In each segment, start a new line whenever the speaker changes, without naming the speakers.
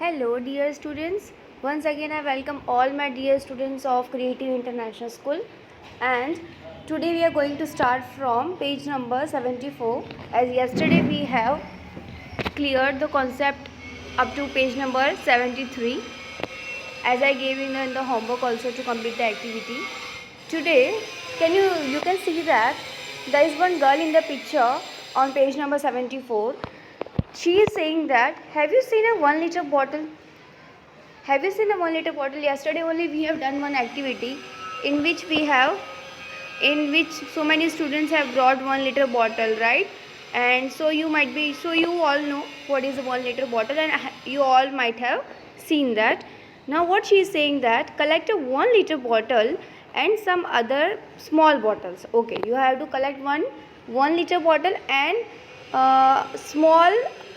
Hello dear students, once again I welcome all my dear students of Creative International School, and today we are going to start from page number 74. As yesterday we have cleared the concept up to page number 73, as I gave in the homework also to complete the activity. Today you can see that there is one girl in the picture on page number 74. She is saying that, have you seen a 1 liter bottle? Have you seen a 1 liter bottle? Yesterday only we have done one activity in which so many students have brought 1 liter bottle, right? And so you all know what is a 1 liter bottle, and you all might have seen that. Now what she is saying that, collect a 1 liter bottle and some other small bottles. Okay, you have to collect one liter bottle and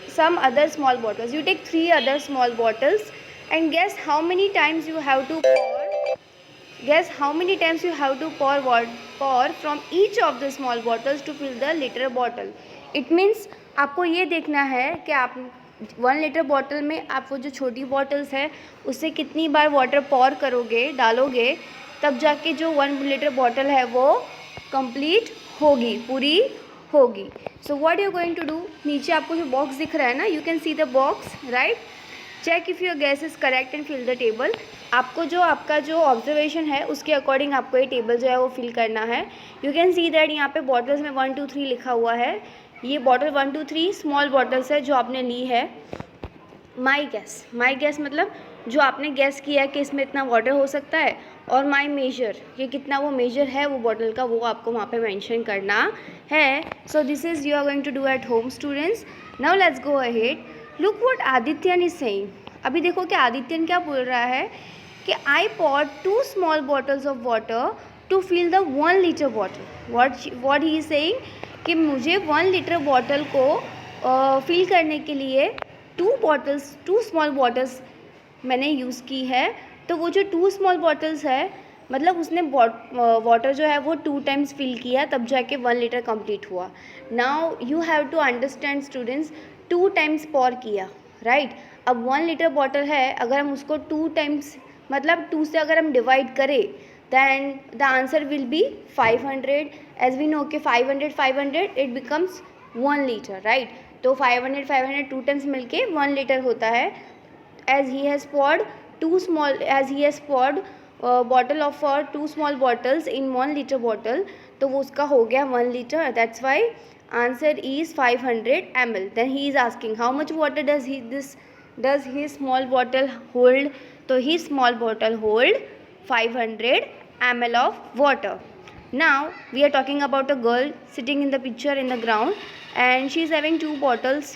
some other small bottles. You take 3 other small bottles and guess how many times you have to pour from each of the small bottles to fill the liter bottle. It means आपको ये देखना है कि आप 1 litre bottle में आप वो जो छोटी बॉटल्स है उससे कितनी बार वाटर पॉर करोगे, डालोगे, तब जाके जो 1 लीटर बॉटल है वो कंप्लीट होगी, पूरी होगी. So what you going to do, नीचे आपको जो बॉक्स दिख रहा है ना, you can see the box, right. Check if your guess is correct and fill the table. आपका जो ऑब्जर्वेशन है उसके अकॉर्डिंग आपको ये टेबल जो है वो फिल करना है. यू कैन सी दैट यहाँ पे बॉटल्स में 1 2 3 लिखा हुआ है. ये बॉटल 1 2 3 स्मॉल बॉटल्स है जो आपने ली है. माई गैस मतलब जो आपने गैस किया है कि इसमें इतना वाटर हो सकता है, और माई मेजर, ये कितना वो मेजर है वो बॉटल का, वो आपको वहाँ पे मेंशन करना है. So this is you are going to do at home students. Now let's go ahead. Look what Adityan is saying. अभी देखो कि आदित्यन क्या बोल रहा है कि I put 2 small bottles of water to fill the 1 litre bottle. What he is saying कि मुझे 1 लीटर बॉटल को फिल करने के लिए 2 स्मॉल बॉटल्स मैंने यूज़ की है. तो वो जो 2 स्मॉल बॉटल्स है, मतलब उसने वाटर जो है वो 2 टाइम्स फिल किया, तब जाके 1 लीटर कंप्लीट हुआ. Now you have to understand students, 2 times pour किया, राइट. अब 1 लीटर बॉटल है, अगर हम उसको 2 टाइम्स मतलब 2 से अगर हम डिवाइड करें, then the answer will be 500. as we know कि 500 it becomes 1 liter, right. तो 500 2 टाइम्स मिलके 1 लीटर होता है. as he has poured bottle of 2 small bottles in 1 liter bottle, तो वो उसका हो गया 1 liter. that's why answer is 500 ml. then he is asking how much water does his small bottle hold. तो his small bottle hold 500 ml of water. Now we are talking about a girl sitting in the picture in the ground, and she is having 2 bottles.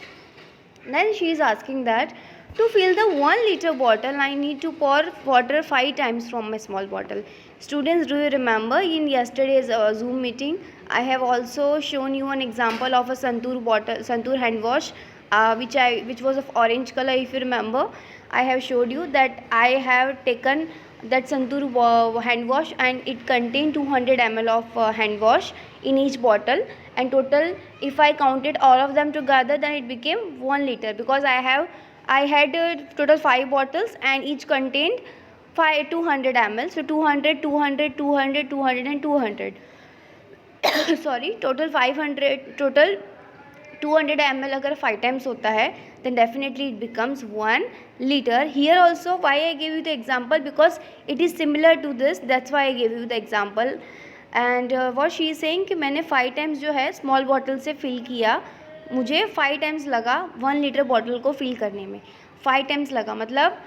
Then she is asking that, to fill the 1 liter bottle I need to pour water 5 times from my small bottle. Students, do you remember in yesterday's Zoom meeting I have also shown you an example of a Santur hand wash, which was of orange color. If you remember, I have showed you that I have taken that Santur hand wash and it contained 200 ml of hand wash in each bottle, and total, if I counted all of them together, then it became 1 liter, because I had total 5 bottles and each contained 200 ml. so 200 200 200 200 and 200 sorry, total 200 ml अगर 5 times होता है, then definitely it becomes 1 liter. Here also why I gave you the example, because it is similar to this, that's why I gave you the example. And what she is saying कि मैंने 5 times जो है small bottle से fill किया, मुझे 5 times लगा 1 liter bottle को fill करने में. 5 times लगा, मतलब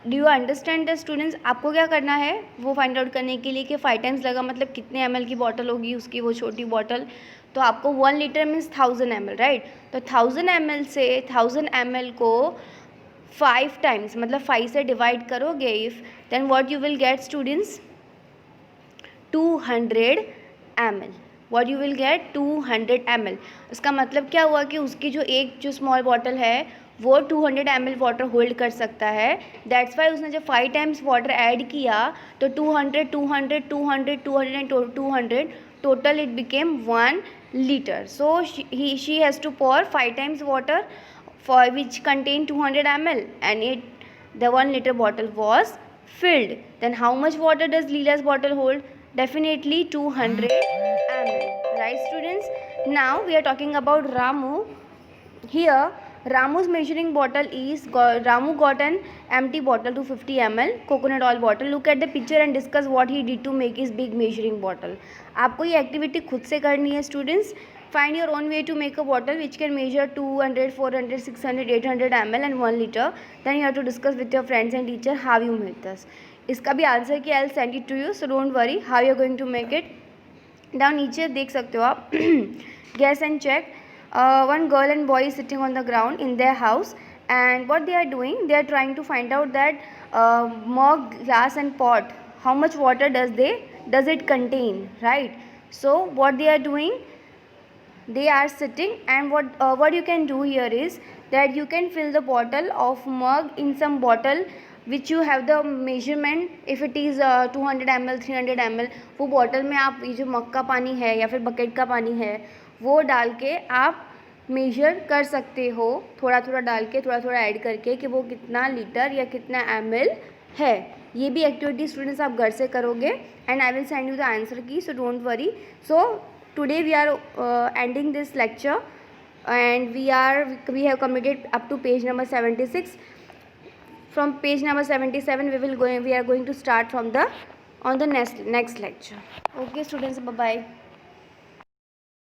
do you understand the students. आपको क्या करना है वो फाइंड आउट करने के लिए कि 5 टाइम्स लगा मतलब कितने ml की बॉटल होगी उसकी, वो छोटी बॉटल. तो आपको 1 लीटर मीन्स 1000 ml, राइट. तो 1000 ml से 1000 ml को 5 टाइम्स मतलब 5 से डिवाइड करोगे, if, then what you will get students, 200 ml. What you will get 200 ml. इसका मतलब क्या हुआ कि उसकी जो स्मॉल बॉटल है वो 200 ml वाटर होल्ड कर सकता है. दैट्स वाई उसने जब 5 टाइम्स वाटर ऐड किया तो 200 200 200 200 and 200 total it became 1 liter. So she has to pour 5 times water for which contain 200 ml, and the 1 liter bottle was filled. Then how much water does Leela's bottle hold? Definitely 200 ml. Right, students? Now we are talking about Ramu. Here Ramu's measuring bottle is, Ramu got an empty bottle, 250 ml coconut oil bottle. Look at the picture and discuss what he did to make his big measuring bottle. आपको ये activity खुद से करनी है students. Find your own way to make a bottle which can measure 200, 400, 600, 800 ml and 1 liter. Then you have to discuss with your friends and teacher how you make this. इसका भी answer किया, I'll send it to you, so don't worry how you're going to make it. Down नीचे देख सकते हो आप. Guess and check. One girl and boy is sitting on the ground in their house, and what they are doing, they are trying to find out that mug, glass and pot, how much water does it contain, right? So what they are doing, they are sitting, and what you can do here is that you can fill the bottle of mug in some bottle which you have the measurement. If it is 200 ml, 300 ml, वो bottle में आप ये जो मग का पानी है या फिर बकेट का पानी है वो डाल के आप मेजर कर सकते हो, थोड़ा थोड़ा डाल के, थोड़ा थोड़ा ऐड करके कि वो कितना लीटर या कितना ml है. ये भी एक्टिविटी स्टूडेंट्स आप घर से करोगे, and I will send you the answer key, so don't worry. So today we are ending this lecture, and we have completed up to page number 76. From page number 77 we are going to start from the next lecture. Okay students, bye bye.